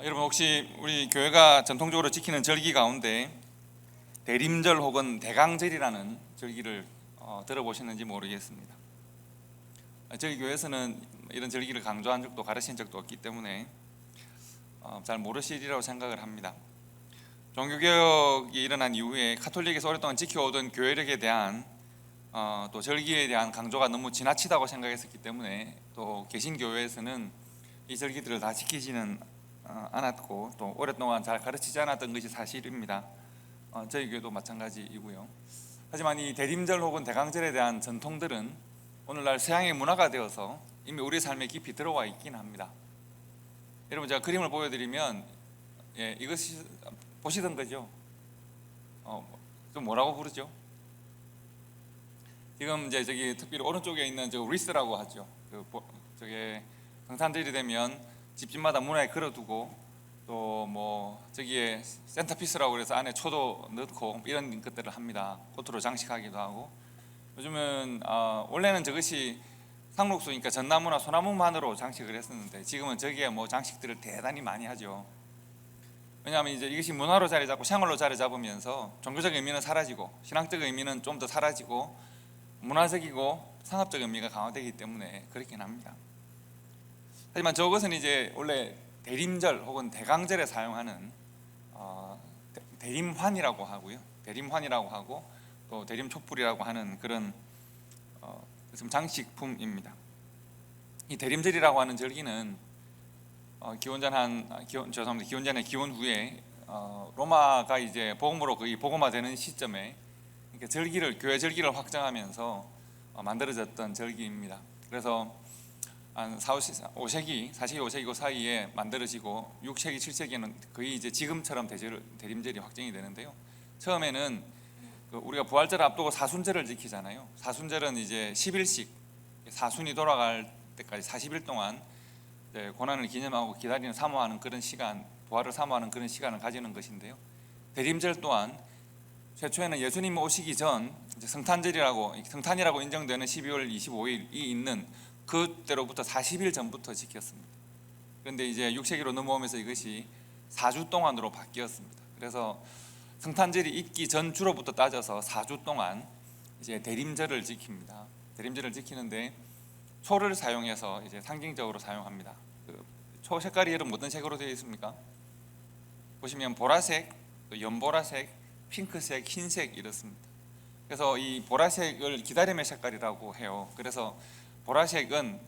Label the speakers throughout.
Speaker 1: 여러분 혹시 우리 교회가 전통적으로 지키는 절기 가운데 대림절 혹은 대강절이라는 절기를 들어보셨는지 모르겠습니다. 저희 교회에서는 이런 절기를 강조한 적도 가르친 적도 없기 때문에 잘 모르시리라고 생각을 합니다. 종교개혁이 일어난 이후에 카톨릭에서 오랫동안 지켜오던 교회력에 대한 또 절기에 대한 강조가 너무 지나치다고 생각했었기 때문에 또 개신교회에서는 이 절기들을 다 지키지는 않았고 또 오랫동안 잘 가르치지 않았던 것이 사실입니다. 저희 교회도 마찬가지이고요. 하지만 이 대림절 혹은 대강절에 대한 전통들은 오늘날 서양의 문화가 되어서 이미 우리 삶에 깊이 들어와 있긴 합니다. 여러분 제가 그림을 보여드리면 이것이 보시던 거죠. 좀 뭐라고 부르죠? 지금 이제 저기 특별히 오른쪽에 있는 저 리스라고 하죠. 저게 성탄절이 되면 집집마다 문화에 걸어두고 또 뭐 저기에 센터피스라고 그래서 안에 초도 넣고 이런 것들을 합니다. 꽃으로 장식하기도 하고 요즘은 원래는 저것이 상록수니까 전나무나 소나무만으로 장식을 했었는데 지금은 저기에 뭐 장식들을 대단히 많이 하죠. 왜냐하면 이제 이것이 문화로 자리 잡고 생활로 자리 잡으면서 종교적 의미는 사라지고 신앙적 의미는 좀 더 사라지고 문화적이고 상업적 의미가 강화되기 때문에 그렇긴 합니다. 하지만 저것은 이제 원래 대림절 혹은 대강절에 사용하는 대림환이라고 하고요. 대림환이라고 하고 또 대림촛불이라고 하는 그런 장식품입니다. 이 대림절이라고 하는 절기는 기원전의 기원 후에 로마가 이제 복음으로 거의 복음화되는 시점에 절기를 교회 절기를 확장하면서 만들어졌던 절기입니다. 그래서 한 4세기 그 사이에 만들어지고 6세기, 7세기에는 거의 이제 지금처럼 대림절이 확정이 되는데요. 처음에는 우리가 부활절을 앞두고 사순절을 지키잖아요. 사순절은 이제 10일씩 사순이 돌아갈 때까지 40일 동안 고난을 기념하고 기다리는 사모하는 그런 시간, 부활을 사모하는 그런 시간을 가지는 것인데요. 대림절 또한 최초에는 예수님 오시기 전 성탄이라고 인정되는 12월 25일이 있는 그때로부터 40일 전부터 지켰습니다. 그런데 이제 6세기로 넘어오면서 이것이 4주 동안으로 바뀌었습니다. 그래서 성탄절이 있기 전 주로부터 따져서 4주 동안 이제 대림절을 지킵니다. 대림절을 지키는데 초를 사용해서 이제 상징적으로 사용합니다. 초 색깔이 여러분 어떤 색으로 되어 있습니까? 보시면 보라색, 연보라색, 핑크색, 흰색 이렇습니다. 그래서 이 보라색을 기다림의 색깔이라고 해요. 그래서 보라색은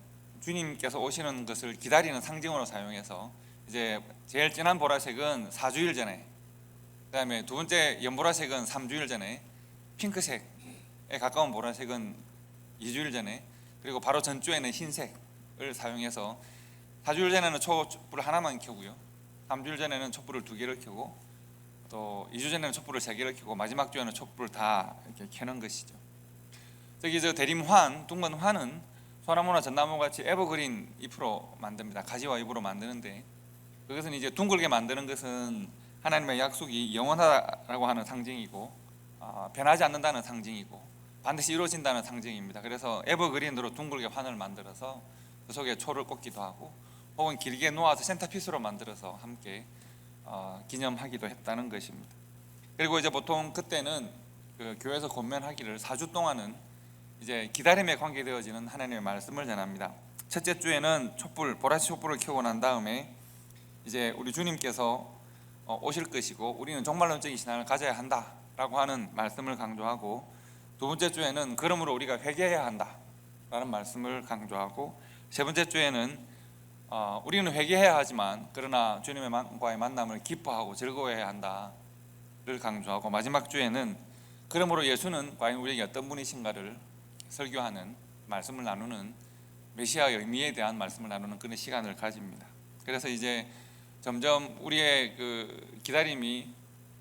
Speaker 1: 주님께서 오시는 것을 기다리는 상징으로 사용해서 이제 제일 진한 보라색은 4주일 전에, 그다음에 두 번째 연보라색은 3주일 전에, 핑크색에 가까운 보라색은 2주일 전에, 그리고 바로 전주에는 흰색을 사용해서 4주일 전에는 촛불 하나만 켜고요, 3주일 전에는 촛불을 2개를 켜고 또 2주 전에는 촛불을 3개를 켜고 마지막 주에는 촛불을 다 이렇게 켜는 것이죠. 저기 저 대림환, 둥근 환은 소나무나 전나무 같이 에버그린 잎으로 만듭니다. 가지와 잎으로 만드는데 그것은 이제 둥글게 만드는 것은 하나님의 약속이 영원하다라고 하는 상징이고 변하지 않는다는 상징이고 반드시 이루어진다는 상징입니다. 그래서 에버그린으로 둥글게 환을 만들어서 그 속에 초를 꽂기도 하고 혹은 길게 놓아서 센터피스로 만들어서 함께 기념하기도 했다는 것입니다. 그리고 이제 보통 그때는 그 교회에서 권면하기를 4주 동안은 이제 기다림에 관계되어지는 하나님의 말씀을 전합니다. 첫째 주에는 보라색 촛불을 켜고 난 다음에 이제 우리 주님께서 오실 것이고 우리는 종말론적인 신앙을 가져야 한다라고 하는 말씀을 강조하고, 두 번째 주에는 그러므로 우리가 회개해야 한다라는 말씀을 강조하고, 세 번째 주에는 우리는 회개해야 하지만 그러나 주님과의 만남을 기뻐하고 즐거워해야 한다를 강조하고, 마지막 주에는 그러므로 예수는 과연 우리에게 어떤 분이신가를 설교하는, 말씀을 나누는, 메시아의 의미에 대한 말씀을 나누는 그런 시간을 가집니다. 그래서 이제 점점 우리의 그 기다림이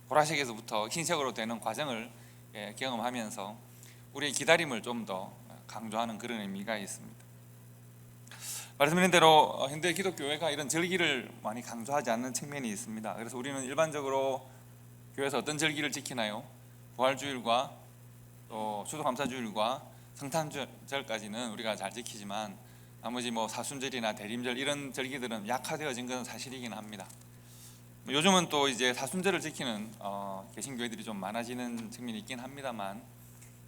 Speaker 1: 보라색에서부터 흰색으로 되는 과정을 경험하면서 우리의 기다림을 좀 더 강조하는 그런 의미가 있습니다. 말씀드린 대로 현대 기독교회가 이런 절기를 많이 강조하지 않는 측면이 있습니다. 그래서 우리는 일반적으로 교회에서 어떤 절기를 지키나요? 부활주일과 또 추수감사주일과 성탄절까지는 우리가 잘 지키지만 나머지 뭐 사순절이나 대림절 이런 절기들은 약화되어진 것은 사실이긴 합니다. 요즘은 또 이제 사순절을 지키는 개신교회들이 좀 많아지는 측면이 있긴 합니다만,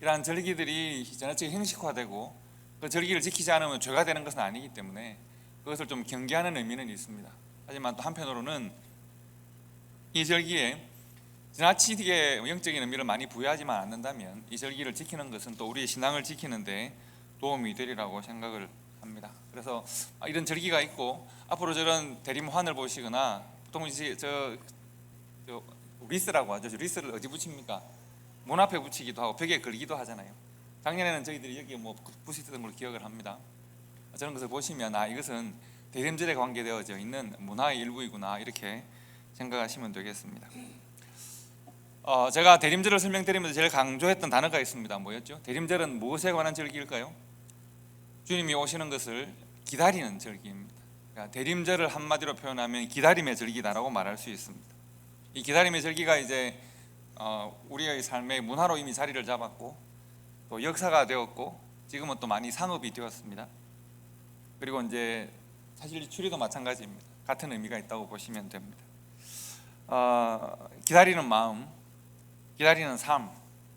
Speaker 1: 이러한 절기들이 지나치게 형식화되고 그 절기를 지키지 않으면 죄가 되는 것은 아니기 때문에 그것을 좀 경계하는 의미는 있습니다. 하지만 또 한편으로는 이 절기에 지나치게 영적인 의미를 많이 부여하지만 않는다면 이 절기를 지키는 것은 또 우리의 신앙을 지키는 데 도움이 되리라고 생각을 합니다. 그래서 이런 절기가 있고 앞으로 저런 대림환을 보시거나 보통 이제 저 리스라고 하죠. 리스를 어디 붙입니까? 문 앞에 붙이기도 하고 벽에 걸기도 하잖아요. 작년에는 저희들이 여기에 뭐 붙이던 걸 기억을 합니다. 저런 것을 보시면 이것은 대림절에 관계되어져 있는 문화의 일부이구나 이렇게 생각하시면 되겠습니다. 제가 대림절을 설명드리면서 제일 강조했던 단어가 있습니다. 뭐였죠? 대림절은 무엇에 관한 절기일까요? 주님이 오시는 것을 기다리는 절기입니다. 그러니까 대림절을 한마디로 표현하면 기다림의 절기다라고 말할 수 있습니다. 이 기다림의 절기가 이제 우리의 삶의 문화로 이미 자리를 잡았고 또 역사가 되었고 지금은 또 많이 상업이 되었습니다. 그리고 이제 사실 추리도 마찬가지입니다. 같은 의미가 있다고 보시면 됩니다. 기다리는 마음, 기다리는 삶,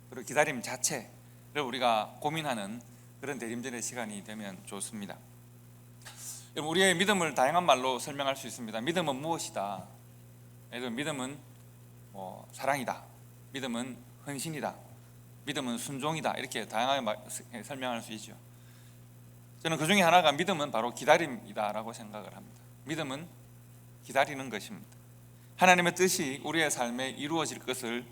Speaker 1: 그리고 기다림 자체를 우리가 고민하는 그런 대림절의 시간이 되면 좋습니다. 우리의 믿음을 다양한 말로 설명할 수 있습니다. 믿음은 무엇이다? 예를 들어 믿음은 사랑이다, 믿음은 헌신이다, 믿음은 순종이다, 이렇게 다양하게 설명할 수 있죠. 저는 그 중에 하나가 믿음은 바로 기다림이다라고 생각을 합니다. 믿음은 기다리는 것입니다. 하나님의 뜻이 우리의 삶에 이루어질 것을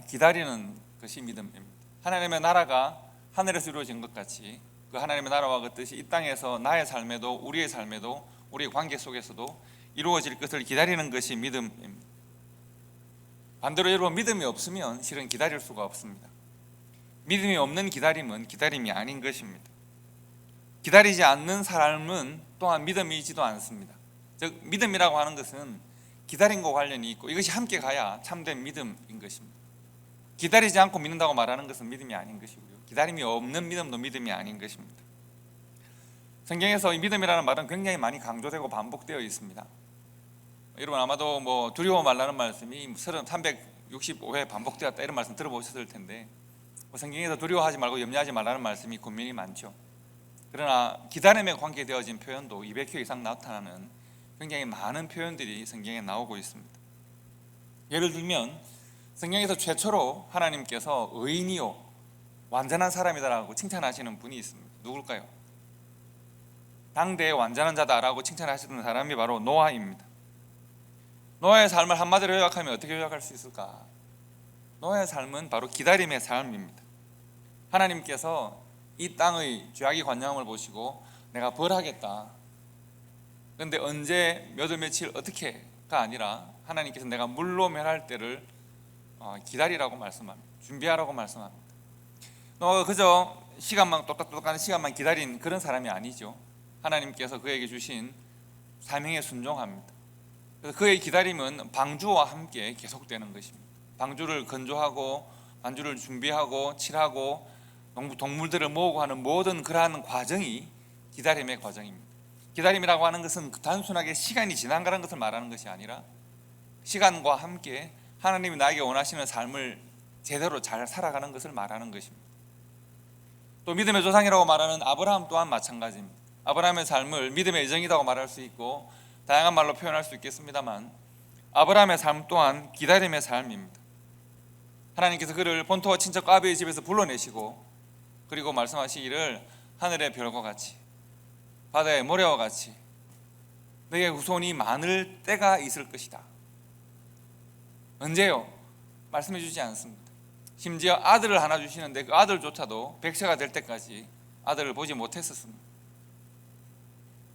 Speaker 1: 기다리는 것이 믿음입니다. 하나님의 나라가 하늘에서 이루어진 것 같이 그 하나님의 나라와 그 뜻이 이 땅에서 나의 삶에도 우리의 삶에도 우리의 관계 속에서도 이루어질 것을 기다리는 것이 믿음입니다. 반대로 여러분, 믿음이 없으면 실은 기다릴 수가 없습니다. 믿음이 없는 기다림은 기다림이 아닌 것입니다. 기다리지 않는 삶은 또한 믿음이지도 않습니다. 즉 믿음이라고 하는 것은 기다림과 관련이 있고 이것이 함께 가야 참된 믿음인 것입니다. 기다리지 않고 믿는다고 말하는 것은 믿음이 아닌 것이고요, 기다림이 없는 믿음도 믿음이 아닌 것입니다. 성경에서 이 믿음이라는 말은 굉장히 많이 강조되고 반복되어 있습니다. 여러분 아마도 두려워 말라는 말씀이 365회 반복되었다 이런 말씀 들어보셨을 텐데, 성경에서 두려워하지 말고 염려하지 말라는 말씀이 권면이 많죠. 그러나 기다림에 관계되어진 표현도 200회 이상 나타나는 굉장히 많은 표현들이 성경에 나오고 있습니다. 예를 들면 성경에서 최초로 하나님께서 의인이요 완전한 사람이다라고 칭찬하시는 분이 있습니다. 누굴까요? 당대의 완전한 자다라고 칭찬하시던 사람이 바로 노아입니다. 노아의 삶을 한마디로 요약하면 어떻게 요약할 수 있을까? 노아의 삶은 바로 기다림의 삶입니다. 하나님께서 이 땅의 죄악의 관영함을 보시고 내가 벌하겠다, 그런데 언제 몇 월 며칠 어떻게가 아니라 하나님께서 내가 물로 멸할 때를 기다리라고 말씀합니다. 준비하라고 말씀합니다. 노아가 그저 시간만 똑같은 시간만 기다린 그런 사람이 아니죠. 하나님께서 그에게 주신 사명에 순종합니다. 그래서 그의 기다림은 방주와 함께 계속되는 것입니다. 방주를 건조하고 반주를 준비하고 칠하고 동물들을 모으고 하는 모든 그러한 과정이 기다림의 과정입니다. 기다림이라고 하는 것은 단순하게 시간이 지나가는 것을 말하는 것이 아니라 시간과 함께 하나님이 나에게 원하시는 삶을 제대로 잘 살아가는 것을 말하는 것입니다. 또 믿음의 조상이라고 말하는 아브라함 또한 마찬가지입니다. 아브라함의 삶을 믿음의 여정이라고 말할 수 있고 다양한 말로 표현할 수 있겠습니다만 아브라함의 삶 또한 기다림의 삶입니다. 하나님께서 그를 본토와 친척 아비의 집에서 불러내시고 그리고 말씀하시기를 하늘의 별과 같이 바다의 모래와 같이 너의 후손이 많을 때가 있을 것이다. 언제요? 말씀해 주지 않습니다. 심지어 아들을 하나 주시는데 그 아들조차도 100세가 될 때까지 아들을 보지 못했었습니다.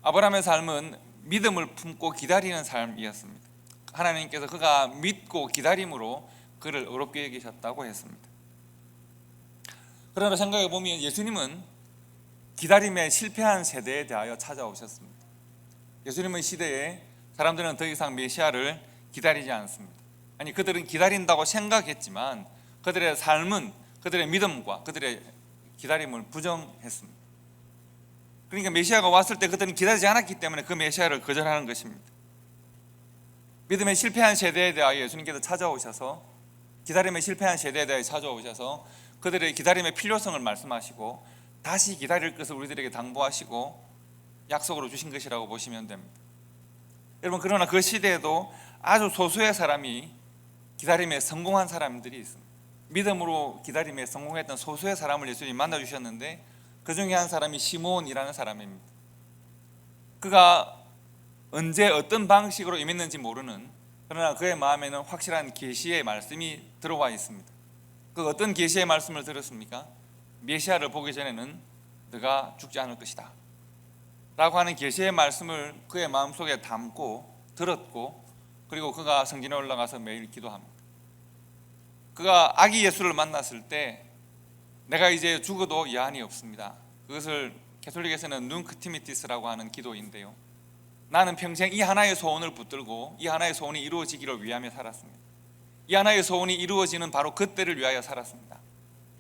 Speaker 1: 아브라함의 삶은 믿음을 품고 기다리는 삶이었습니다. 하나님께서 그가 믿고 기다림으로 그를 의롭게 여기셨다고 했습니다. 그러나 생각해 보면 예수님은 기다림에 실패한 세대에 대하여 찾아오셨습니다. 예수님의 시대에 사람들은 더 이상 메시아를 기다리지 않습니다. 아니, 그들은 기다린다고 생각했지만 그들의 삶은 그들의 믿음과 그들의 기다림을 부정했습니다. 그러니까 메시아가 왔을 때 그들은 기다리지 않았기 때문에 그 메시아를 거절하는 것입니다. 믿음에 실패한 세대에 대하여 예수님께서 찾아오셔서 기다림에 실패한 세대에 대하여 찾아오셔서 그들의 기다림의 필요성을 말씀하시고 다시 기다릴 것을 우리들에게 당부하시고 약속으로 주신 것이라고 보시면 됩니다. 여러분, 그러나 그 시대에도 아주 소수의 사람이 기다림에 성공한 사람들이 있습니다. 믿음으로 기다림에 성공했던 소수의 사람을 예수님이 만나주셨는데 그 중에 한 사람이 시몬이라는 사람입니다. 그가 언제 어떤 방식으로 임했는지 모르는, 그러나 그의 마음에는 확실한 계시의 말씀이 들어와 있습니다. 그 어떤 계시의 말씀을 들었습니까? 메시아를 보기 전에는 너가 죽지 않을 것이다 라고 하는 계시의 말씀을 그의 마음속에 담고 들었고, 그리고 그가 성전에 올라가서 매일 기도합니다. 그가 아기 예수를 만났을 때 내가 이제 죽어도 여한이 없습니다. 그것을 캐톨릭에서는 눈크 티미티스라고 하는 기도인데요, 나는 평생 이 하나의 소원을 붙들고 이 하나의 소원이 이루어지기를 위하며 살았습니다. 이 하나의 소원이 이루어지는 바로 그때를 위하여 살았습니다.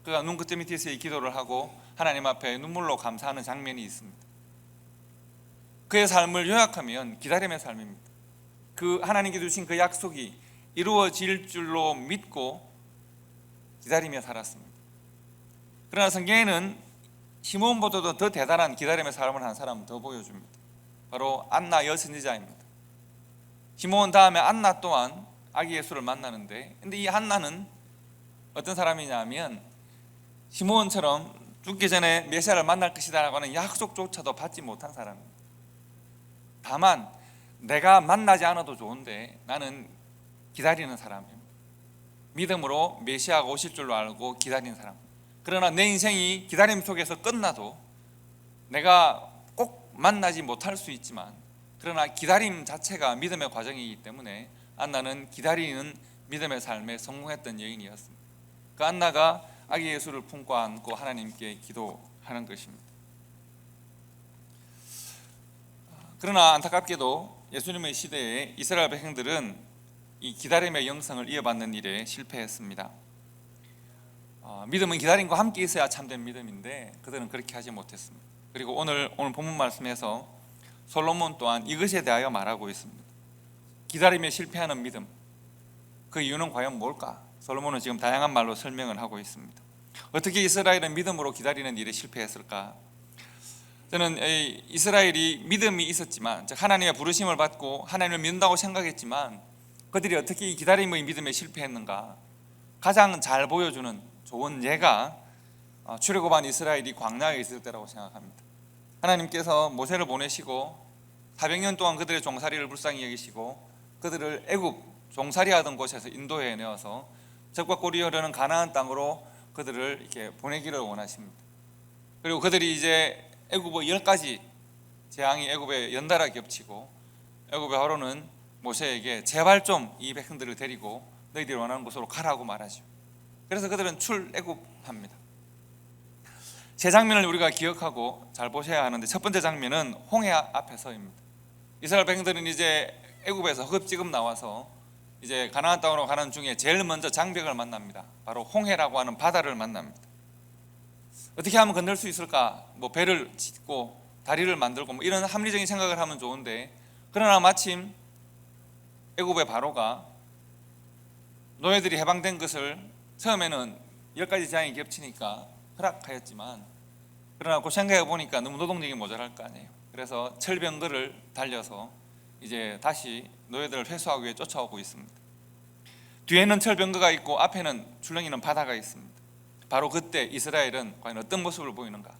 Speaker 1: 그가 눈크 티미티스의 기도를 하고 하나님 앞에 눈물로 감사하는 장면이 있습니다. 그의 삶을 요약하면 기다림의 삶입니다. 그 하나님께 주신 그 약속이 이루어질 줄로 믿고 기다리며 살았습니다. 그러나 성경에는 시몬보다도 더 대단한 기다림의 삶을 한 사람을 더 보여줍니다. 바로 안나 여선지자입니다. 시몬 다음에 안나 또한 아기 예수를 만나는데, 근데 이 안나는 어떤 사람이냐면 시몬처럼 죽기 전에 메시아를 만날 것이다 라고 하는 약속조차도 받지 못한 사람입니다. 다만 내가 만나지 않아도 좋은데 나는 기다리는 사람입니다. 믿음으로 메시아가 오실 줄로 알고 기다리는 사람. 그러나 내 인생이 기다림 속에서 끝나도 내가 꼭 만나지 못할 수 있지만, 그러나 기다림 자체가 믿음의 과정이기 때문에 안나는 기다리는 믿음의 삶에 성공했던 여인이었습니다. 그 안나가 아기 예수를 품고 안고 하나님께 기도하는 것입니다. 그러나 안타깝게도 예수님의 시대에 이스라엘 백성들은 이 기다림의 영성을 이어받는 일에 실패했습니다. 믿음은 기다림과 함께 있어야 참된 믿음인데 그들은 그렇게 하지 못했습니다. 그리고 오늘 본문 말씀에서 솔로몬 또한 이것에 대하여 말하고 있습니다. 기다림에 실패하는 믿음, 그 이유는 과연 뭘까? 솔로몬은 지금 다양한 말로 설명을 하고 있습니다. 어떻게 이스라엘은 믿음으로 기다리는 일에 실패했을까? 저는 이스라엘이 믿음이 있었지만, 즉 하나님의 부르심을 받고 하나님을 믿는다고 생각했지만 그들이 어떻게 이 기다림의 믿음에 실패했는가? 가장 잘 보여주는 좋은 예가 출애굽한 이스라엘이 광야에 있을 때라고 생각합니다. 하나님께서 모세를 보내시고 400년 동안 그들의 종살이를 불쌍히 여기시고 그들을 애굽 종살이하던 곳에서 인도해 내어서 적과 꿀이 흐르는 가나안 땅으로 그들을 이렇게 보내기를 원하십니다. 그리고 그들이 이제 애굽의 10가지 재앙이 애굽에 연달아 겹치고 애굽의 바로는 모세에게 제발 좀 이 백성들을 데리고 너희들이 원하는 곳으로 가라고 말하죠. 그래서 그들은 출애굽합니다. 세 장면을 우리가 기억하고 잘 보셔야 하는데, 첫 번째 장면은 홍해 앞에서입니다. 이스라엘 백성들은 이제 애굽에서 허겁지겁 나와서 이제 가나안 땅으로 가는 중에 제일 먼저 장벽을 만납니다. 바로 홍해라고 하는 바다를 만납니다. 어떻게 하면 건널 수 있을까? 뭐 배를 짓고 다리를 만들고 뭐 이런 합리적인 생각을 하면 좋은데, 그러나 마침 애굽의 바로가 노예들이 해방된 것을 처음에는 10가지 재앙이 겹치니까 허락하였지만, 그러나 그 생각해 보니까 너무 노동력이 모자랄 거 아니에요. 그래서 철병거를 달려서 이제 다시 노예들을 회수하기 위해 쫓아오고 있습니다. 뒤에는 철병거가 있고 앞에는 출렁이는 바다가 있습니다. 바로 그때 이스라엘은 과연 어떤 모습을 보이는가?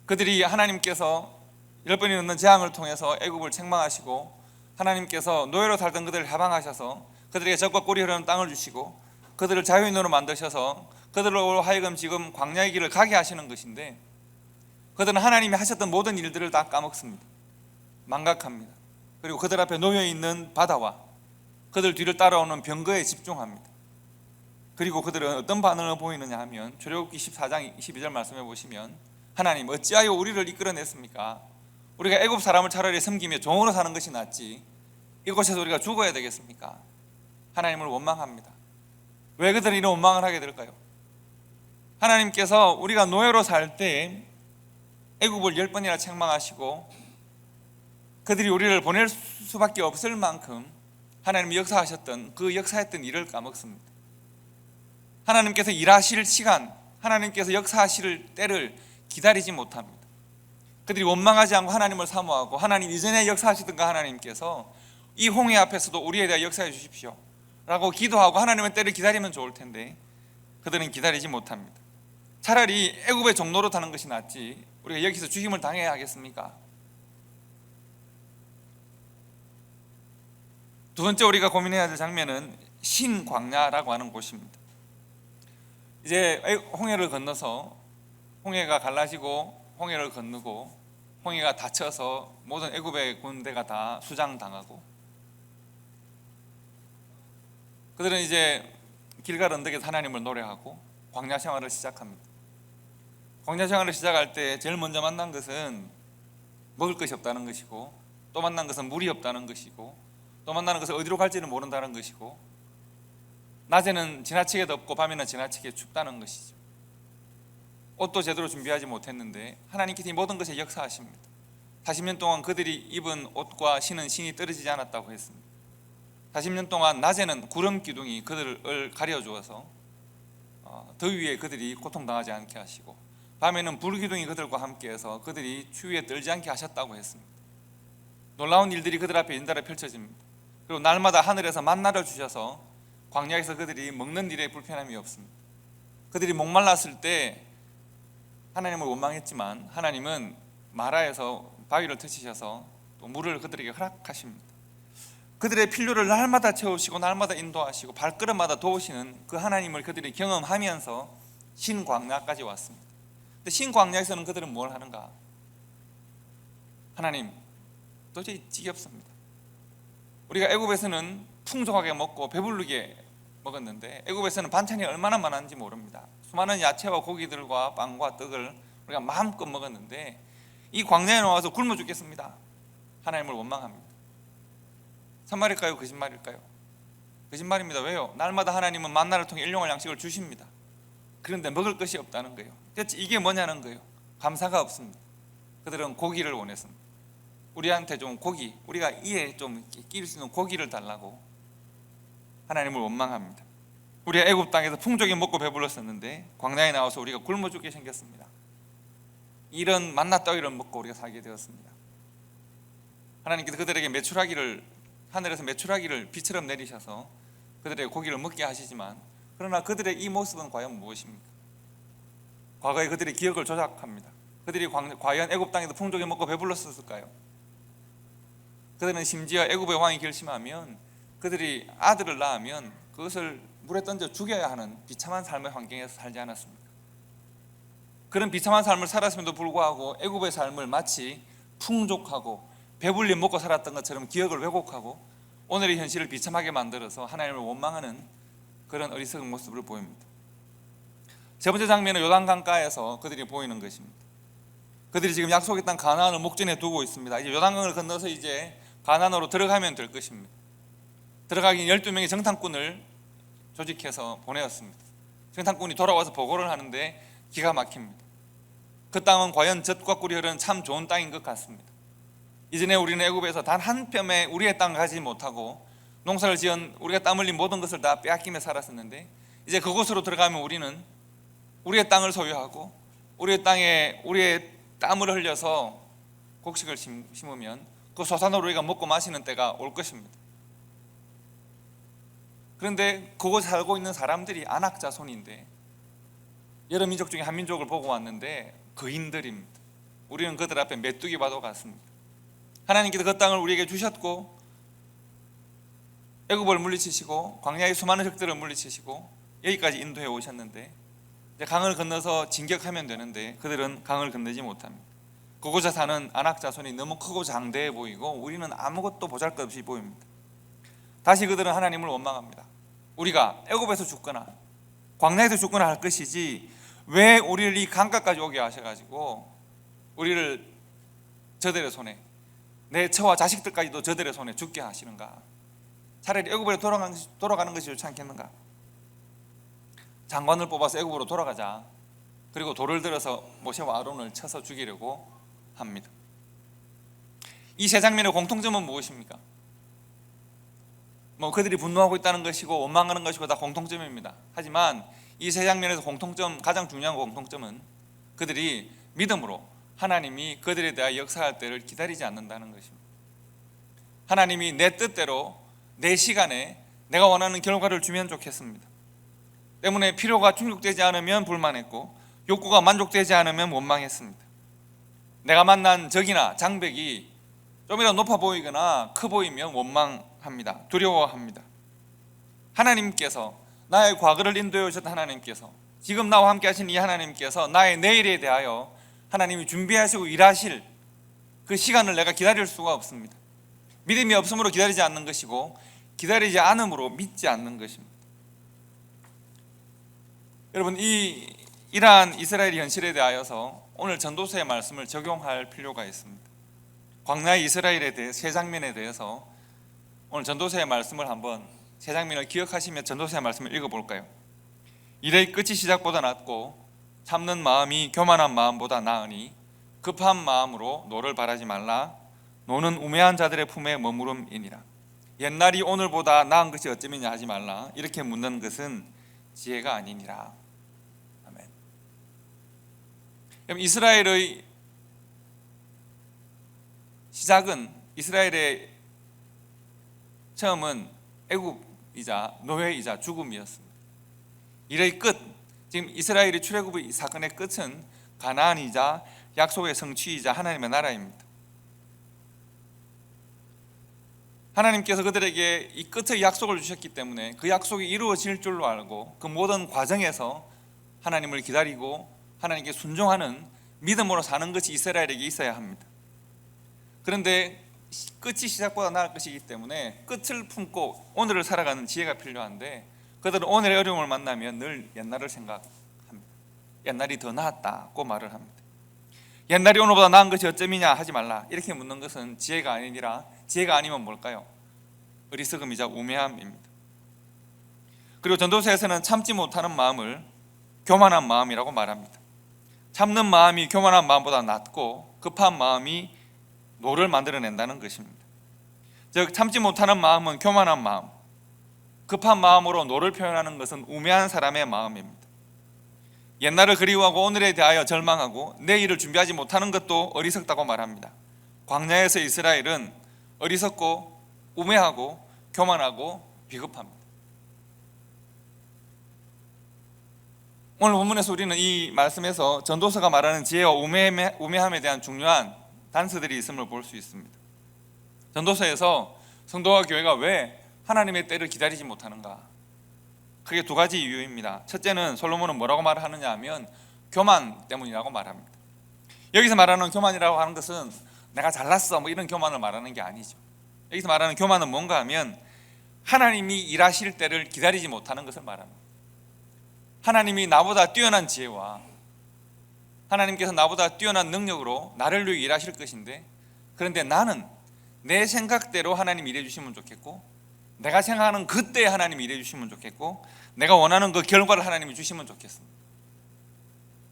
Speaker 1: 그들이 하나님께서 10번이 넘는 재앙을 통해서 애굽을 책망하시고 하나님께서 노예로 살던 그들을 해방하셔서 그들에게 적과 꿀이 흐르는 땅을 주시고 그들을 자유인으로 만드셔서 그들로 하여금 지금 광야의 길을 가게 하시는 것인데, 그들은 하나님이 하셨던 모든 일들을 다 까먹습니다. 망각합니다. 그리고 그들 앞에 놓여있는 바다와 그들 뒤를 따라오는 병거에 집중합니다. 그리고 그들은 어떤 반응을 보이느냐 하면 출애굽기 14장 22절 말씀해 보시면, 하나님 어찌하여 우리를 이끌어냈습니까? 우리가 애굽 사람을 차라리 섬기며 종으로 사는 것이 낫지 이곳에서 우리가 죽어야 되겠습니까? 하나님을 원망합니다. 왜 그들이 이런 원망을 하게 될까요? 하나님께서 우리가 노예로 살 때 애굽을 10번이나 책망하시고 그들이 우리를 보낼 수밖에 없을 만큼 하나님이 역사하셨던 그 역사했던 일을 까먹습니다. 하나님께서 일하실 시간, 하나님께서 역사하실 때를 기다리지 못합니다. 그들이 원망하지 않고 하나님을 사모하고 하나님 이전에 역사하시던 그 하나님께서 이 홍해 앞에서도 우리에 대해 역사해 주십시오 라고 기도하고 하나님의 때를 기다리면 좋을 텐데 그들은 기다리지 못합니다. 차라리 애굽의 종로로 타는 것이 낫지 우리가 여기서 죽임을 당해야 하겠습니까? 두 번째 우리가 고민해야 될 장면은 신광야라고 하는 곳입니다. 이제 홍해를 건너서 홍해가 갈라지고 홍해를 건너고 홍해가 닫혀서 모든 애굽의 군대가 다 수장당하고 그들은 이제 길갈 언덕에서 하나님을 노래하고 광야 생활을 시작합니다. 광야 생활을 시작할 때 제일 먼저 만난 것은 먹을 것이 없다는 것이고 또 만난 것은 물이 없다는 것이고 또 만나는 것은 어디로 갈지는 모른다는 것이고 낮에는 지나치게 덥고 밤에는 지나치게 춥다는 것이죠. 옷도 제대로 준비하지 못했는데 하나님께서 이 모든 것에 역사하십니다. 40년 동안 그들이 입은 옷과 신은 신이 떨어지지 않았다고 했습니다. 40년 동안 낮에는 구름 기둥이 그들을 가려주어서 더위에 그들이 고통당하지 않게 하시고 밤에는 불 기둥이 그들과 함께해서 그들이 추위에 떨지 않게 하셨다고 했습니다. 놀라운 일들이 그들 앞에 연달아 펼쳐집니다. 그리고 날마다 하늘에서 만나를 주셔서 광야에서 그들이 먹는 일에 불편함이 없습니다. 그들이 목말랐을 때 하나님을 원망했지만 하나님은 마라에서 바위를 터치셔서 또 물을 그들에게 허락하십니다. 그들의 필요를 날마다 채우시고 날마다 인도하시고 발걸음마다 도우시는 그 하나님을 그들이 경험하면서 신광야까지 왔습니다. 근데 신광야에서는 그들은 뭘 하는가? 하나님 도저히 지겹습니다. 우리가 애굽에서는 풍족하게 먹고 배부르게 먹었는데 애굽에서는 반찬이 얼마나 많은지 모릅니다. 수많은 야채와 고기들과 빵과 떡을 우리가 마음껏 먹었는데 이 광야에 나와서 굶어 죽겠습니다. 하나님을 원망합니다. 참말일까요? 거짓말일까요? 거짓말입니다. 왜요? 날마다 하나님은 만나를 통해 일용할 양식을 주십니다. 그런데 먹을 것이 없다는 거예요. 대체 이게 뭐냐는 거예요. 감사가 없습니다. 그들은 고기를 원했습니다. 우리한테 좀 고기, 우리가 이에 좀 끼일 수 있는 고기를 달라고 하나님을 원망합니다. 우리가 애굽 땅에서 풍족히 먹고 배불렀었는데 광야에 나와서 우리가 굶어 죽게 생겼습니다. 이런 만나 떡이를 먹고 우리가 살게 되었습니다. 하나님께서 그들에게 하늘에서 메추라기를 비처럼 내리셔서 그들에게 고기를 먹게 하시지만 그러나 그들의 이 모습은 과연 무엇입니까? 과거에 그들의 기억을 조작합니다. 그들이 과연 애굽 땅에서 풍족히 먹고 배불렀을까요? 그들은 심지어 애굽의 왕이 결심하면 그들이 아들을 낳으면 그것을 물에 던져 죽여야 하는 비참한 삶의 환경에서 살지 않았습니까? 그런 비참한 삶을 살았음에도 불구하고 애굽의 삶을 마치 풍족하고 배불리 먹고 살았던 것처럼 기억을 왜곡하고 오늘의 현실을 비참하게 만들어서 하나님을 원망하는 그런 어리석은 모습을 보입니다. 세 번째 장면은 요단강가에서 그들이 보이는 것입니다. 그들이 지금 약속의 땅 가나안을 목전에 두고 있습니다. 이제 요단강을 건너서 이제 가나안으로 들어가면 될 것입니다. 들어가기 12명의 정탐꾼을 조직해서 보내었습니다. 정탐꾼이 돌아와서 보고를 하는데 기가 막힙니다. 그 땅은 과연 젖과 꿀이 흐르는 참 좋은 땅인 것 같습니다. 이전에 우리는 애굽에서 단 한 뼘의 우리의 땅을 가지지 못하고 농사를 지은 우리가 땀 흘린 모든 것을 다 빼앗기며 살았었는데 이제 그곳으로 들어가면 우리는 우리의 땅을 소유하고 우리의 땅에 우리의 땀을 흘려서 곡식을 심으면 그 소산으로 우리가 먹고 마시는 때가 올 것입니다. 그런데 그곳에 살고 있는 사람들이 아낙 자손인데 여러 민족 중에 한 민족을 보고 왔는데 거인들입니다. 우리는 그들 앞에 메뚜기 바도 같습니다. 하나님께서 그 땅을 우리에게 주셨고 애굽을 물리치시고 광야의 수많은 흙들을 물리치시고 여기까지 인도해 오셨는데 이제 강을 건너서 진격하면 되는데 그들은 강을 건너지 못합니다. 그곳에 사는 아낙 자손이 너무 크고 장대해 보이고 우리는 아무것도 보잘것없이 보입니다. 다시 그들은 하나님을 원망합니다. 우리가 애굽에서 죽거나 광야에서 죽거나 할 것이지 왜 우리를 이 강가까지 오게 하셔가지고 우리를 저들의 손에 내 처와 자식들까지도 저들의 손에 죽게 하시는가? 차라리 애굽으로 돌아가는 것이 좋지 않겠는가? 장관을 뽑아서 애굽으로 돌아가자. 그리고 돌을 들어서 모세와 아론을 쳐서 죽이려고 합니다. 이 세 장면의 공통점은 무엇입니까? 그들이 분노하고 있다는 것이고 원망하는 것이고 다 공통점입니다. 하지만 이 세 장면에서 가장 중요한 공통점은 그들이 믿음으로 하나님이 그들에 대하여 역사할 때를 기다리지 않는다는 것입니다. 하나님이 내 뜻대로 내 시간에 내가 원하는 결과를 주면 좋겠습니다. 때문에 필요가 충족되지 않으면 불만했고 욕구가 만족되지 않으면 원망했습니다. 내가 만난 적이나 장벽이 좀이라도 높아 보이거나 커 보이면 원망합니다. 두려워합니다. 하나님께서 나의 과거를 인도해 오셨던 하나님께서 지금 나와 함께 하신 이 하나님께서 나의 내일에 대하여 하나님이 준비하시고 일하실 그 시간을 내가 기다릴 수가 없습니다. 믿음이 없음으로 기다리지 않는 것이고 기다리지 않음으로 믿지 않는 것입니다. 여러분, 이러한 이스라엘의 현실에 대하여서 오늘 전도서의 말씀을 적용할 필요가 있습니다. 광야의 이스라엘에 대해 세 장면에 대해서 오늘 전도서의 말씀을 한번 세 장면을 기억하시며 전도서의 말씀을 읽어볼까요? 일의 끝이 시작보다 낫고 참는 마음이 교만한 마음보다 나으니 급한 마음으로 노를 바라지 말라. 노는 우매한 자들의 품에 머무름이니라. 옛날이 오늘보다 나은 것이 어쩌면야 하지 말라. 이렇게 묻는 것은 지혜가 아니니라. 아멘. 그럼 이스라엘의 시작은, 이스라엘의 처음은 애굽이자 노예이자 죽음이었습니다. 일의 끝, 지금 이스라엘의 출애굽의 사건의 끝은 가나안이자 약속의 성취이자 하나님의 나라입니다. 하나님께서 그들에게 이 끝의 약속을 주셨기 때문에 그 약속이 이루어질 줄로 알고 그 모든 과정에서 하나님을 기다리고 하나님께 순종하는 믿음으로 사는 것이 이스라엘에게 있어야 합니다. 그런데 끝이 시작보다 나을 것이기 때문에 끝을 품고 오늘을 살아가는 지혜가 필요한데 그들은 오늘의 어려움을 만나면 늘 옛날을 생각합니다. 옛날이 더 나았다고 말을 합니다. 옛날이 오늘보다 나은 것이 어쩌미냐 하지 말라. 이렇게 묻는 것은 지혜가 아니라, 지혜가 아니면 뭘까요? 어리석음이자 우매함입니다. 그리고 전도서에서는 참지 못하는 마음을 교만한 마음이라고 말합니다. 참는 마음이 교만한 마음보다 낫고 급한 마음이 노를 만들어낸다는 것입니다. 즉 참지 못하는 마음은 교만한 마음, 급한 마음으로 노를 표현하는 것은 우매한 사람의 마음입니다. 옛날을 그리워하고 오늘에 대하여 절망하고 내일을 준비하지 못하는 것도 어리석다고 말합니다. 광야에서 이스라엘은 어리석고 우매하고 교만하고 비겁합니다. 오늘 본문에서 우리는 이 말씀에서 전도서가 말하는 지혜와 우매함에 대한 중요한 단서들이 있음을 볼 수 있습니다. 전도서에서 성도와 교회가 왜 하나님의 때를 기다리지 못하는가? 크게 두 가지 이유입니다. 첫째는 솔로몬은 뭐라고 말하느냐 하면 교만 때문이라고 말합니다. 여기서 말하는 교만이라고 하는 것은 내가 잘났어 이런 교만을 말하는 게 아니죠. 여기서 말하는 교만은 뭔가 하면 하나님이 일하실 때를 기다리지 못하는 것을 말합니다. 하나님이 나보다 뛰어난 지혜와 하나님께서 나보다 뛰어난 능력으로 나를 위해 일하실 것인데, 그런데 나는 내 생각대로 하나님 일해 주시면 좋겠고, 내가 생각하는 그때 하나님이 일해 주시면 좋겠고, 내가 원하는 그 결과를 하나님이 주시면 좋겠습니다.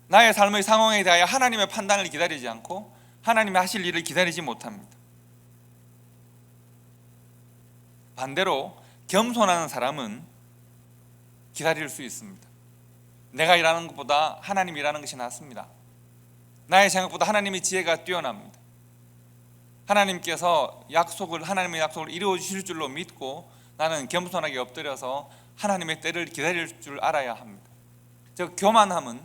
Speaker 1: 나의 삶의 상황에 대하여 하나님의 판단을 기다리지 않고 하나님이 하실 일을 기다리지 못합니다. 반대로 겸손한 사람은 기다릴 수 있습니다. 내가 일하는 것보다 하나님이 일하는 것이 낫습니다. 나의 생각보다 하나님의 지혜가 뛰어납니다. 하나님께서 하나님의 약속을 이루어 주실 줄로 믿고 나는 겸손하게 엎드려서 하나님의 때를 기다릴 줄 알아야 합니다. 즉 교만함은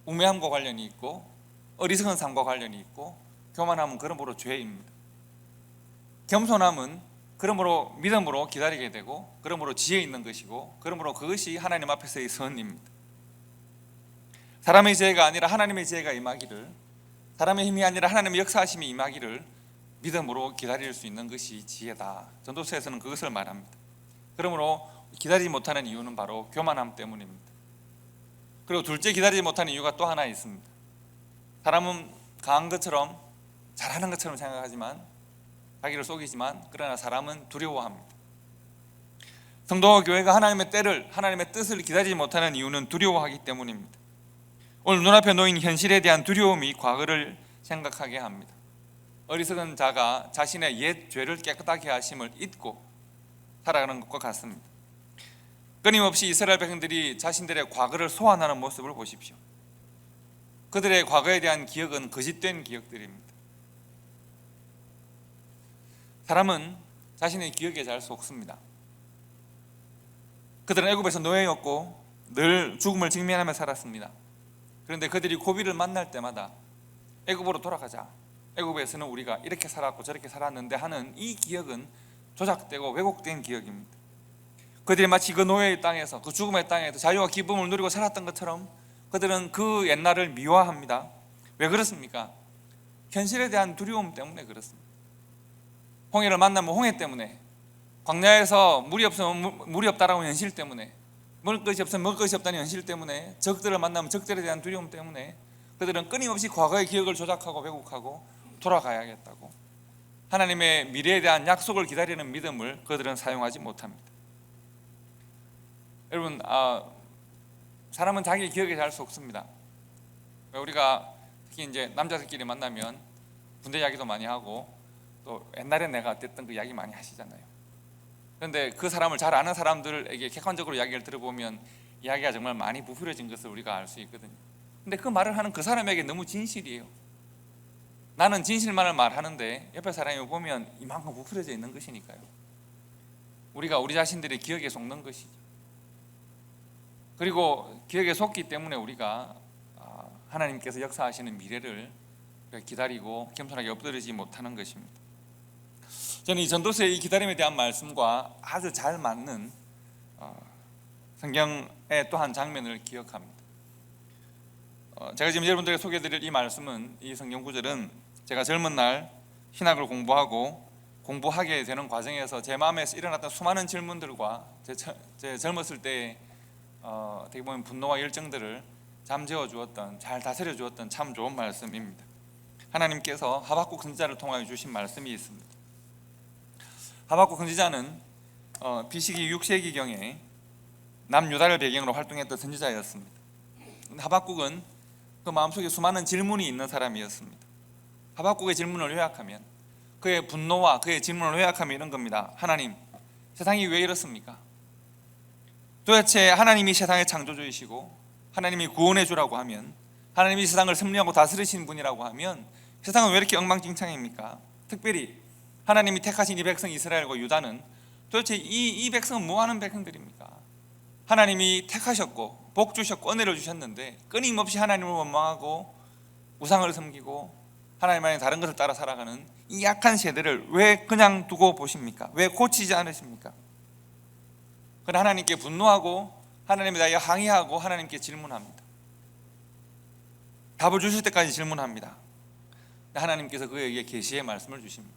Speaker 1: 우매함과 관련이 있고 어리석은 삶과 관련이 있고, 교만함은 그러므로 죄입니다. 겸손함은 그러므로 믿음으로 기다리게 되고, 그러므로 지혜 있는 것이고, 그러므로 그것이 하나님 앞에서의 선입니다. 사람의 지혜가 아니라 하나님의 지혜가 임하기를, 사람의 힘이 아니라 하나님의 역사하심이 임하기를 믿음으로 기다릴 수 있는 것이 지혜다. 전도서에서는 그것을 말합니다. 그러므로 기다리지 못하는 이유는 바로 교만함 때문입니다. 그리고 둘째, 기다리지 못하는 이유가 또 하나 있습니다. 사람은 강한 것처럼 잘하는 것처럼 생각하지만, 자기를 속이지만, 그러나 사람은 두려워합니다. 성도와 교회가 하나님의 때를, 하나님의 뜻을 기다리지 못하는 이유는 두려워하기 때문입니다. 오늘 눈앞에 놓인 현실에 대한 두려움이 과거를 생각하게 합니다. 어리석은 자가 자신의 옛 죄를 깨끗하게 하심을 잊고 살아가는 것과 같습니다. 끊임없이 이스라엘 백성들이 자신들의 과거를 소환하는 모습을 보십시오. 그들의 과거에 대한 기억은 거짓된 기억들입니다. 사람은 자신의 기억에 잘 속습니다. 그들은 애굽에서 노예였고 늘 죽음을 직면하며 살았습니다. 그런데 그들이 고비를 만날 때마다 애굽으로 돌아가자, 애굽에서는 우리가 이렇게 살았고 저렇게 살았는데 하는 이 기억은 조작되고 왜곡된 기억입니다. 그들이 마치 그 노예의 땅에서, 그 죽음의 땅에서 자유와 기쁨을 누리고 살았던 것처럼 그들은 그 옛날을 미화합니다. 왜 그렇습니까? 현실에 대한 두려움 때문에 그렇습니다. 홍해를 만나면 홍해 때문에, 광야에서 물이 없으면 물이 없다라는 현실 때문에, 먹을 것이 없으면 먹을 것이 없다는 현실 때문에, 적들을 만나면 적들에 대한 두려움 때문에 그들은 끊임없이 과거의 기억을 조작하고 왜곡하고 돌아가야겠다고 하나님의 미래에 대한 약속을 기다리는 믿음을 그들은 사용하지 못합니다. 여러분, 사람은 자기 기억에 잘 속습니다. 우리가 특히 이제 남자들끼리 만나면 군대 이야기도 많이 하고 또 옛날에 내가 어땠던 그 이야기 많이 하시잖아요. 그런데 그 사람을 잘 아는 사람들에게 객관적으로 이야기를 들어보면 이야기가 정말 많이 부풀어진 것을 우리가 알 수 있거든요. 근데 그 말을 하는 그 사람에게 너무 진실이에요. 나는 진실만을 말하는데 옆에 사람이 보면 이만큼 부풀어져 있는 것이니까요. 우리가 우리 자신들의 기억에 속는 것이죠. 그리고 기억에 속기 때문에 우리가 하나님께서 역사하시는 미래를 기다리고 겸손하게 엎드리지 못하는 것입니다. 저는 이 전도서의 이 기다림에 대한 말씀과 아주 잘 맞는 성경의 또 한 장면을 기억합니다. 제가 지금 여러분들에게 소개해드릴 이 말씀은, 이 성경 구절은 제가 젊은 날 신학을 공부하게 되는 과정에서 제 마음에서 일어났던 수많은 질문들과 제 젊었을 때 어떻게 보면 분노와 열정들을 잠재워 주었던, 잘 다스려 주었던 참 좋은 말씀입니다. 하나님께서 하박국 선지자를 통하여 주신 말씀이 있습니다. 하박국 선지자는 BC기 6세기경에 남유다를 배경으로 활동했던 선지자였습니다. 하박국은 그 마음속에 수많은 질문이 있는 사람이었습니다. 하박국의 질문을 요약하면, 그의 분노와 그의 질문을 요약하면 이런 겁니다. 하나님, 세상이 왜 이렇습니까? 도대체 하나님이 세상의 창조주이시고 하나님이 구원해 주라고 하면, 하나님이 세상을 섭리하고 다스리시는 분이라고 하면 세상은 왜 이렇게 엉망진창입니까? 특별히 하나님이 택하신 이 백성 이스라엘과 유다는 도대체 이 백성은 뭐하는 백성들입니까? 하나님이 택하셨고 복 주셨고 은혜를 주셨는데 끊임없이 하나님을 원망하고 우상을 섬기고 하나님 안에 다른 것을 따라 살아가는 이 약한 세대를 왜 그냥 두고 보십니까? 왜 고치지 않으십니까? 그러나 하나님께 분노하고 하나님에 대하여 항의하고 하나님께 질문합니다. 답을 주실 때까지 질문합니다. 하나님께서 그에게 계시의 말씀을 주십니다.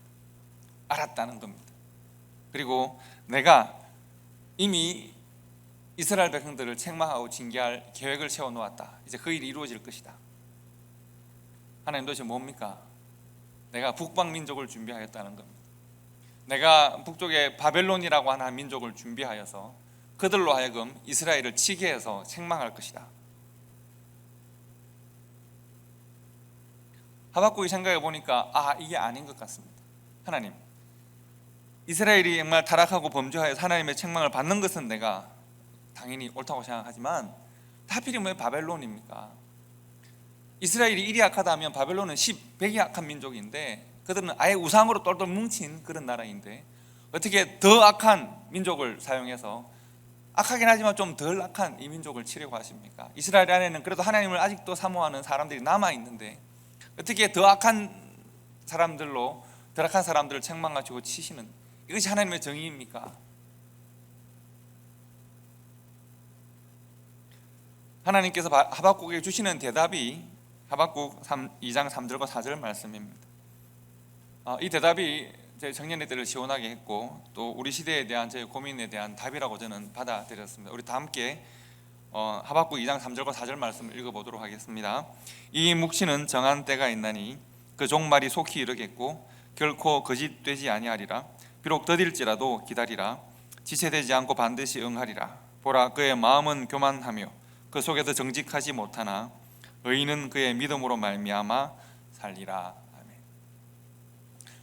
Speaker 1: 알았다는 겁니다. 그리고 내가 이미 이스라엘 백성들을 책망하고 징계할 계획을 세워놓았다. 이제 그 일이 이루어질 것이다. 하나님 도대체 뭡니까? 내가 북방 민족을 준비하였다는 겁니다. 내가 북쪽에 바벨론이라고 하는 민족을 준비하여서 그들로 하여금 이스라엘을 치게 해서 책망할 것이다. 하박국이 생각해 보니까 이게 아닌 것 같습니다. 하나님, 이스라엘이 정말 타락하고 범죄하여서 하나님의 책망을 받는 것은 내가 당연히 옳다고 생각하지만 하필이면 왜 바벨론입니까? 이스라엘이 이리 약하다면 바벨론은 100이 약한 민족인데 그들은 아예 우상으로 똘똘 뭉친 그런 나라인데 어떻게 더 악한 민족을 사용해서, 악하긴 하지만 좀 덜 악한 이 민족을 치려고 하십니까? 이스라엘 안에는 그래도 하나님을 아직도 사모하는 사람들이 남아있는데 어떻게 더 악한 사람들로 덜 악한 사람들을 책망하시고 치시는, 이것이 하나님의 정의입니까? 하나님께서 하박국에게 주시는 대답이 하박국 2장 3절과 4절 말씀입니다. 이 대답이 제 청년애들을 시원하게 했고 또 우리 시대에 대한 제 고민에 대한 답이라고 저는 받아들였습니다. 우리 다 함께 하박국 2장 3절과 4절 말씀을 읽어보도록 하겠습니다. 이 묵시는 정한 때가 있나니 그 종말이 속히 이르겠고 결코 거짓되지 아니하리라. 비록 더딜지라도 기다리라. 지체되지 않고 반드시 응하리라. 보라, 그의 마음은 교만하며 그 속에서 정직하지 못하나 의인은 그의 믿음으로 말미암아 살리라. 아멘.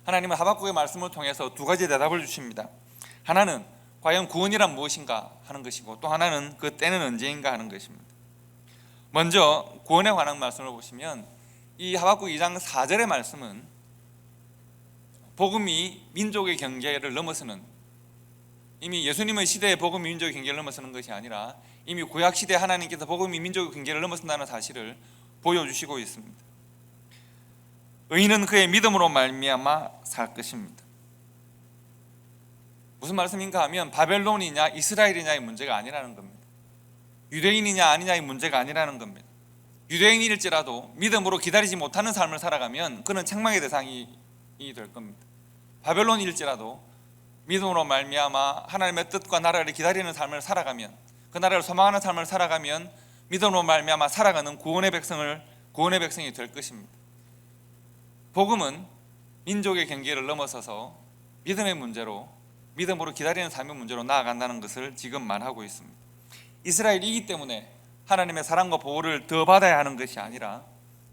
Speaker 1: 하나님은 하박국의 말씀을 통해서 두 가지 대답을 주십니다. 하나는 과연 구원이란 무엇인가 하는 것이고, 또 하나는 그 때는 언제인가 하는 것입니다. 먼저 구원에 관한 말씀을 보시면 이 하박국 2장 4절의 말씀은 복음이 민족의 경계를 넘어서는, 이미 예수님의 시대에 복음이 민족의 경계를 넘어서는 것이 아니라 이미 구약 시대에 하나님께서 복음이 민족의 경계를 넘어선다는 사실을 보여주시고 있습니다. 의인은 그의 믿음으로 말미암아 살 것입니다. 무슨 말씀인가 하면 바벨론이냐 이스라엘이냐의 문제가 아니라는 겁니다. 유대인이냐 아니냐의 문제가 아니라는 겁니다. 유대인일지라도 믿음으로 기다리지 못하는 삶을 살아가면 그는 책망의 대상이 될 겁니다. 바벨론일지라도 믿음으로 말미암아 하나님의 뜻과 나라를 기다리는 삶을 살아가면, 그 나라를 소망하는 삶을 살아가면 믿음으로 말미암아 살아가는 구원의 백성이 될 것입니다. 복음은 민족의 경계를 넘어서서 믿음의 문제로, 믿음으로 기다리는 삶의 문제로 나아간다는 것을 지금 말하고 있습니다. 이스라엘이기 때문에 하나님의 사랑과 보호를 더 받아야 하는 것이 아니라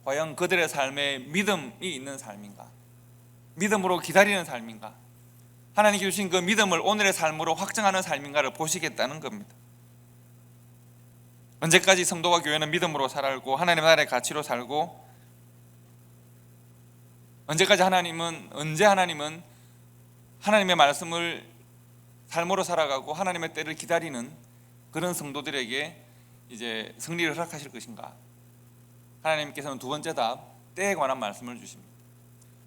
Speaker 1: 과연 그들의 삶에 믿음이 있는 삶인가, 믿음으로 기다리는 삶인가, 하나님께 주신 그 믿음을 오늘의 삶으로 확정하는 삶인가를 보시겠다는 겁니다. 언제까지 성도와 교회는 믿음으로 살고 하나님의 나라의 가치로 살고, 언제 하나님은 하나님의 말씀을 삶으로 살아가고 하나님의 때를 기다리는 그런 성도들에게 이제 승리를 허락하실 것인가? 하나님께서는 두 번째 답, 때에 관한 말씀을 주십니다.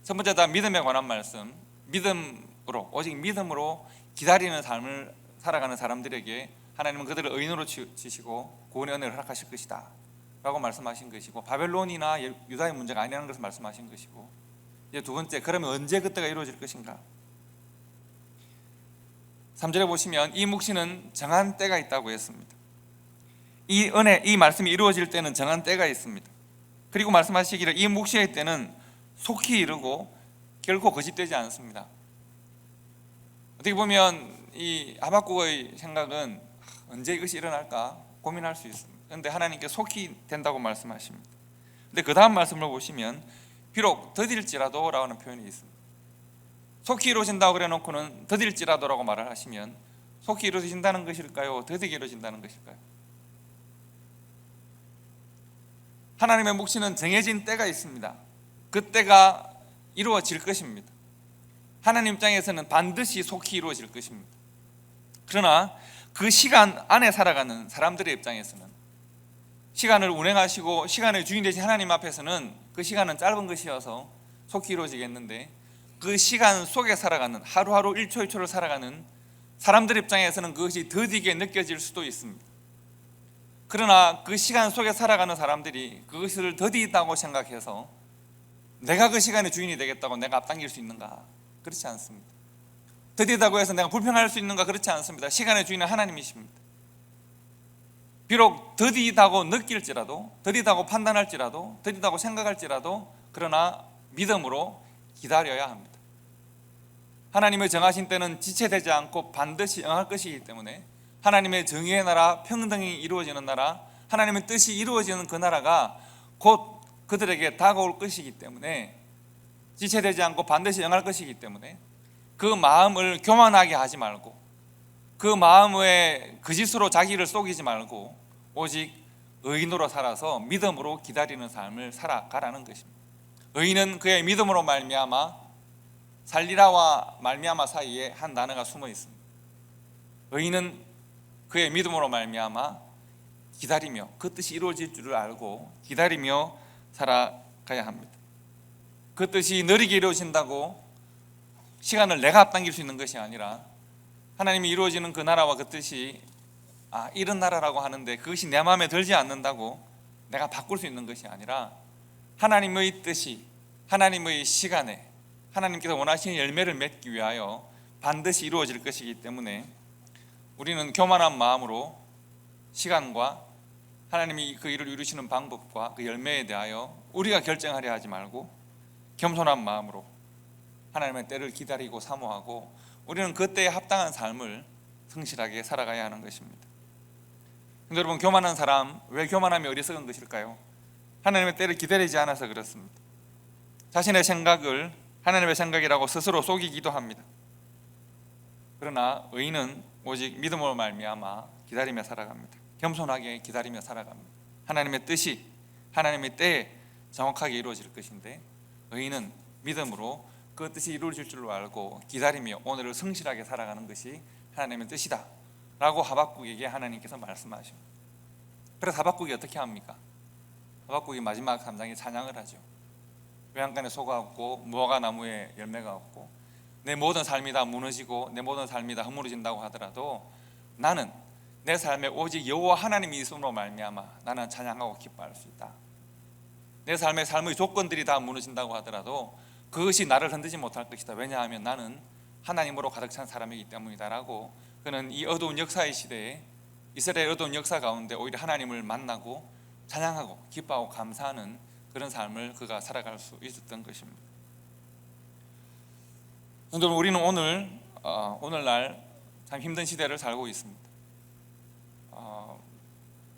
Speaker 1: 첫 번째 답, 믿음에 관한 말씀. 오직 믿음으로 기다리는 삶을 살아가는 사람들에게 하나님은 그들을 의인으로 지시고 구원의 은혜를 허락하실 것이다 라고 말씀하신 것이고, 바벨론이나 유다의 문제가 아니라는 것을 말씀하신 것이고, 이제 두 번째, 그러면 언제 그때가 이루어질 것인가? 3절에 보시면 이 묵시는 정한 때가 있다고 했습니다. 이 말씀이 이루어질 때는 정한 때가 있습니다. 그리고 말씀하시기를 이 묵시의 때는 속히 이르고 결코 거짓되지 않습니다. 어떻게 보면 이 하박국의 생각은 언제 이것이 일어날까 고민할 수 있습니다. 그런데 하나님께 속히 된다고 말씀하십니다. 근데 그 다음 말씀을 보시면 비록 더딜지라도 라는 표현이 있습니다. 속히 이루어진다고 그래 놓고는 더딜지라도라고 말을 하시면 속히 이루어진다는 것일까요? 더디게 이루어진다는 것일까요? 하나님의 묵시는 정해진 때가 있습니다. 그 때가 이루어질 것입니다. 하나님 입장에서는 반드시 속히 이루어질 것입니다. 그러나 그 시간 안에 살아가는 사람들의 입장에서는, 시간을 운행하시고 시간의 주인 되신 하나님 앞에서는 그 시간은 짧은 것이어서 속히 이루어지겠는데, 그 시간 속에 살아가는, 하루하루 1초 1초를 살아가는 사람들 입장에서는 그것이 더디게 느껴질 수도 있습니다. 그러나 그 시간 속에 살아가는 사람들이 그것을 더디다고 생각해서 내가 그 시간의 주인이 되겠다고 내가 앞당길 수 있는가? 그렇지 않습니다. 더디다고 해서 내가 불평할 수 있는가? 그렇지 않습니다. 시간의 주인은 하나님이십니다. 비록 더디다고 느낄지라도, 더디다고 판단할지라도, 더디다고 생각할지라도, 그러나 믿음으로 기다려야 합니다. 하나님의 정하신 때는 지체되지 않고 반드시 응할 것이기 때문에 하나님의 정의의 나라, 평등이 이루어지는 나라, 하나님의 뜻이 이루어지는 그 나라가 곧 그들에게 다가올 것이기 때문에, 지체되지 않고 반드시 응할 것이기 때문에 그 마음을 교만하게 하지 말고, 그 마음의 거짓으로 자기를 속이지 말고 오직 의인으로 살아서 믿음으로 기다리는 삶을 살아가라는 것입니다. 의인은 그의 믿음으로 말미암아, 살리라와 말미암아 사이에 한 단어가 숨어 있습니다. 의인은 그의 믿음으로 말미암아 기다리며 그 뜻이 이루어질 줄을 알고 기다리며 살아가야 합니다. 그 뜻이 느리게 이루어진다고 시간을 내가 앞당길 수 있는 것이 아니라, 하나님이 이루어지는 그 나라와 그 뜻이 이런 나라라고 하는데 그것이 내 마음에 들지 않는다고 내가 바꿀 수 있는 것이 아니라, 하나님의 뜻이 하나님의 시간에 하나님께서 원하시는 열매를 맺기 위하여 반드시 이루어질 것이기 때문에 우리는 교만한 마음으로 시간과 하나님이 그 일을 이루시는 방법과 그 열매에 대하여 우리가 결정하려 하지 말고 겸손한 마음으로 하나님의 때를 기다리고 사모하고 우리는 그 때에 합당한 삶을 성실하게 살아가야 하는 것입니다. 근데 여러분, 교만한 사람, 왜 교만함이 어리석은 것일까요? 하나님의 때를 기다리지 않아서 그렇습니다. 자신의 생각을 하나님의 생각이라고 스스로 속이기도 합니다. 그러나 의인은 오직 믿음으로 말미암아 기다리며 살아갑니다. 겸손하게 기다리며 살아갑니다. 하나님의 뜻이 하나님의 때에 정확하게 이루어질 것인데 의인은 믿음으로 그 뜻이 이루어질 줄로 알고 기다리며 오늘을 성실하게 살아가는 것이 하나님의 뜻이다 라고 하박국에게 하나님께서 말씀하십니다. 그래서 하박국이 어떻게 합니까? 하박국이 마지막 3장에 찬양을 하죠. 외양간에 소가 없고 무화과 나무에 열매가 없고 내 모든 삶이 다 무너지고 내 모든 삶이 다 허물어진다고 하더라도 나는 내 삶에 오직 여호와 하나님이 있음으로 말미암아 나는 찬양하고 기뻐할 수 있다. 내 삶의 조건들이 다 무너진다고 하더라도 그것이 나를 흔들지 못할 것이다. 왜냐하면 나는 하나님으로 가득 찬 사람이기 때문이다라고 그는 이 어두운 역사의 시대에 이스라엘 어두운 역사 가운데 오히려 하나님을 만나고 찬양하고 기뻐하고 감사하는 그런 삶을 그가 살아갈 수 있었던 것입니다. 여러분, 우리는 오늘날 참 힘든 시대를 살고 있습니다.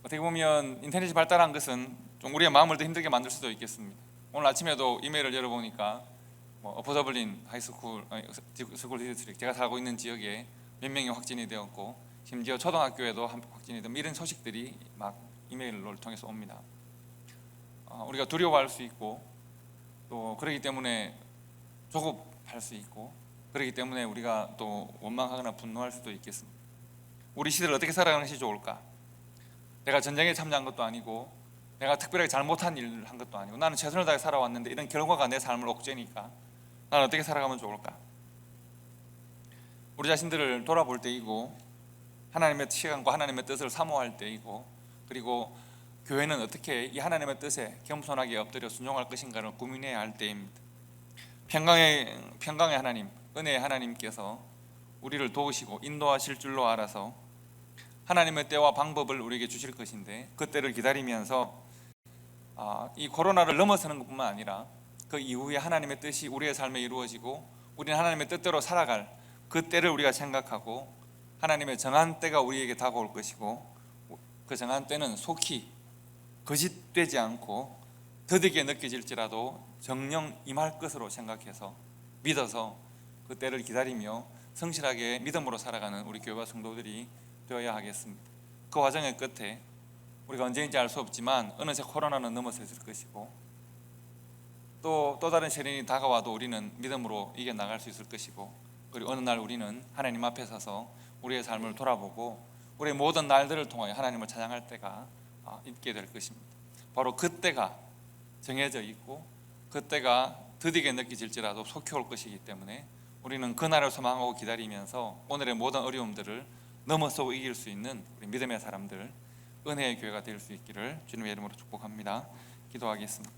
Speaker 1: 어떻게 보면 인터넷이 발달한 것은 좀 우리의 마음을 더 힘들게 만들 수도 있겠습니다. 오늘 아침에도 이메일을 열어보니까 어퍼더블린 하이스쿨 스쿨 디스트릭 제가 살고 있는 지역에 몇 명이 확진이 되었고 심지어 초등학교에도 확진이 되면 이런 소식들이 막 이메일을 통해서 옵니다. 우리가 두려워할 수 있고 또 그렇기 때문에 조급할 수 있고 그렇기 때문에 우리가 또 원망하거나 분노할 수도 있겠습니다. 우리 시대를 어떻게 살아가는 것이 좋을까? 내가 전쟁에 참여한 것도 아니고 내가 특별하게 잘못한 일을 한 것도 아니고 나는 최선을 다해 살아왔는데 이런 결과가 내 삶을 옥죄니까 나는 어떻게 살아가면 좋을까? 우리 자신들을 돌아볼 때이고 하나님의 시간과 하나님의 뜻을 사모할 때이고 그리고 교회는 어떻게 이 하나님의 뜻에 겸손하게 엎드려 순종할 것인가를 고민해야 할 때입니다. 평강의 하나님, 은혜의 하나님께서 우리를 도우시고 인도하실 줄로 알아서 하나님의 때와 방법을 우리에게 주실 것인데 그 때를 기다리면서 이 코로나를 넘어서는 것뿐만 아니라 그 이후에 하나님의 뜻이 우리의 삶에 이루어지고 우리는 하나님의 뜻대로 살아갈 그 때를 우리가 생각하고 하나님의 정한 때가 우리에게 다가올 것이고 그 정한 때는 속히 거짓되지 않고 더디게 느껴질지라도 정령 임할 것으로 생각해서 믿어서 그 때를 기다리며 성실하게 믿음으로 살아가는 우리 교회와 성도들이 되어야 하겠습니다. 그 과정의 끝에 우리가 언제인지 알 수 없지만 어느새 코로나는 넘어섰을 것이고 또 다른 시련이 다가와도 우리는 믿음으로 이겨나갈 수 있을 것이고 그리고 어느 날 우리는 하나님 앞에 서서 우리의 삶을 돌아보고 우리의 모든 날들을 통하여 하나님을 찬양할 때가 있게 될 것입니다. 바로 그때가 정해져 있고 그때가 드디게 느껴질지라도 속히 올 것이기 때문에 우리는 그날을 소망하고 기다리면서 오늘의 모든 어려움들을 넘어서고 이길 수 있는 우리 믿음의 사람들, 은혜의 교회가 될 수 있기를 주님의 이름으로 축복합니다. 기도하겠습니다.